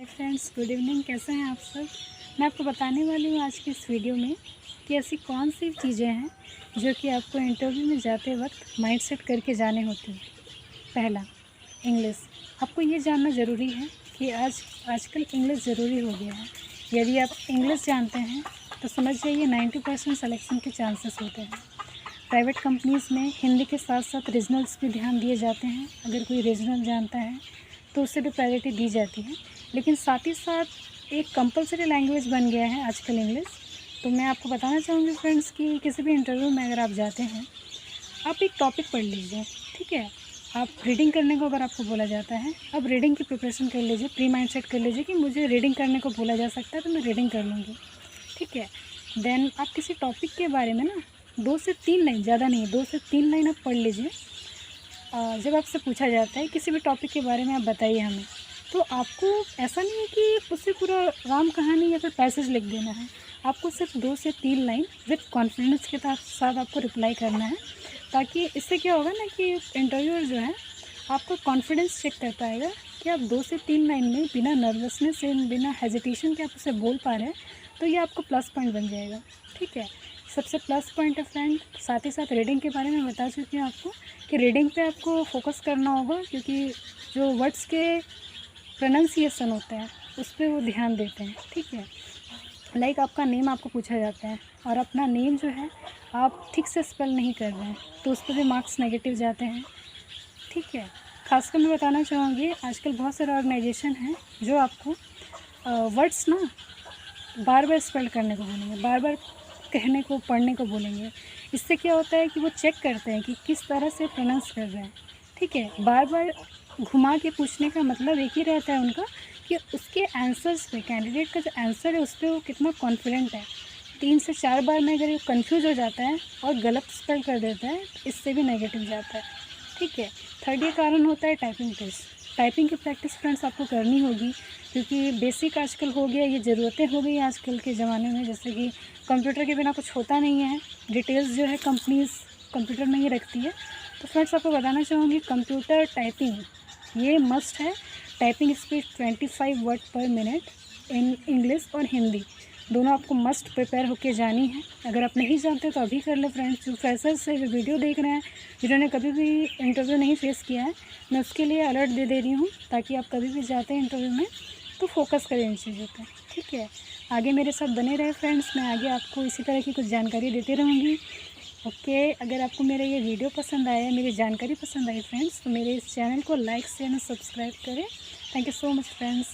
Hi friends, good evening. कैसे हैं आप सब। मैं आपको बताने वाली हूँ आज की इस वीडियो में कि ऐसी कौन सी चीज़ें हैं जो कि आपको इंटरव्यू में जाते वक्त माइंड सेट करके जाने होती हैं। पहला, इंग्लिश। आपको ये जानना ज़रूरी है कि आजकल इंग्लिश ज़रूरी हो गया है। यदि आप इंग्लिश जानते हैं तो समझ जाइए 90% सिलेक्शन के चांसेस होते हैं। प्राइवेट कंपनीज़ में हिंदी के साथ साथ रीजनल्स भी ध्यान दिए जाते हैं। अगर कोई रीजनल जानता है तो उससे भी प्रायोरिटी दी जाती है, लेकिन साथ ही साथ एक कंपलसरी लैंग्वेज बन गया है आजकल इंग्लिश। तो मैं आपको बताना चाहूँगी फ्रेंड्स कि किसी भी इंटरव्यू में अगर आप जाते हैं, आप एक टॉपिक पढ़ लीजिए, ठीक है। आप रीडिंग करने को अगर आपको बोला जाता है, अब रीडिंग की प्रिपरेशन कर लीजिए, प्री माइंड सेट कर लीजिए कि मुझे रीडिंग करने को बोला जा सकता है तो मैं रीडिंग कर लूँगी, ठीक है। देन आप किसी टॉपिक के बारे में ना 2 से 3 लाइन, ज़्यादा नहीं, 2 से 3 लाइन आप पढ़ लीजिए। जब आपसे पूछा जाता है किसी भी टॉपिक के बारे में आप बताइए हमें, तो आपको ऐसा नहीं है कि उससे पूरा राम कहानी या फिर पैसेज लिख देना है। आपको सिर्फ 2 से 3 लाइन विद कॉन्फिडेंस के साथ आपको रिप्लाई करना है, ताकि इससे क्या होगा ना कि इंटरव्यूअर जो है आपका कॉन्फिडेंस चेक कर पाएगा कि आप 2 से 3 लाइन में बिना नर्वसनेस से, बिना हेजिटेशन के आप उसे बोल पा रहे हैं, तो ये आपको प्लस पॉइंट बन जाएगा, ठीक है। सबसे प्लस पॉइंट है फ्रेंड। साथ ही साथ रीडिंग के बारे में बता चुकी हूँ आपको कि रीडिंग पे आपको फोकस करना होगा, क्योंकि जो वर्ड्स के प्रोनाउंसिएशन होते हैं उस पर वो ध्यान देते हैं, ठीक है। लाइक आपका नेम आपको पूछा जाता है और अपना नेम जो है आप ठीक से स्पेल नहीं कर रहे हैं, तो उस पर भी मार्क्स नेगेटिव जाते हैं, ठीक है। खासकर मैं बताना चाहूँगी, आजकल बहुत सारे ऑर्गेनाइजेशन हैं जो आपको वर्ड्स ना बार बार स्पेल करने को बोलेंगे, बार बार कहने को, पढ़ने को बोलेंगे। इससे क्या होता है कि वो चेक करते हैं कि किस तरह से प्रोनाउंस कर रहे हैं, ठीक है। बार बार घुमा के पूछने का मतलब एक ही रहता है उनका कि उसके आंसर्स पे, कैंडिडेट का जो आंसर है उस पर वो कितना कॉन्फिडेंट है। 3 से 4 बार में अगर ये कन्फ्यूज़ हो जाता है और गलत स्पेल कर देता है तो इससे भी नेगेटिव जाता है, ठीक है। थर्ड ये कारण होता है टाइपिंग टेस्ट। टाइपिंग की प्रैक्टिस फ्रेंड्स आपको करनी होगी, क्योंकि बेसिक आजकल हो गया, ये ज़रूरतें हो गई आजकल के ज़माने में। जैसे कि कंप्यूटर के बिना कुछ होता नहीं है, डिटेल्स जो है कंपनीज़ कंप्यूटर में ही रखती है। तो फ्रेंड्स आपको बताना चाहूँगी, कंप्यूटर टाइपिंग ये मस्ट है। टाइपिंग स्पीड 25 वर्ड पर मिनट इन इंग्लिश और हिंदी दोनों आपको मस्ट प्रिपेयर होके जानी है। अगर आप नहीं जानते तो अभी कर ले फ्रेंड्स। जो फ्रेशर्स से वीडियो देख रहे हैं, जिन्होंने कभी भी इंटरव्यू नहीं फेस किया है, मैं उसके लिए अलर्ट दे रही हूँ, ताकि आप कभी भी जाते हैं इंटरव्यू में तो फोकस करें इन चीज़ों पर, ठीक है। आगे मेरे साथ बने रहे फ्रेंड्स, मैं आगे आपको इसी तरह की कुछ जानकारी देती रहूँगी। ओके, अगर आपको मेरा ये वीडियो पसंद आया, मेरी जानकारी पसंद आई फ्रेंड्स, तो मेरे इस चैनल को लाइक, शेयर और सब्सक्राइब करें। Thank you so much friends.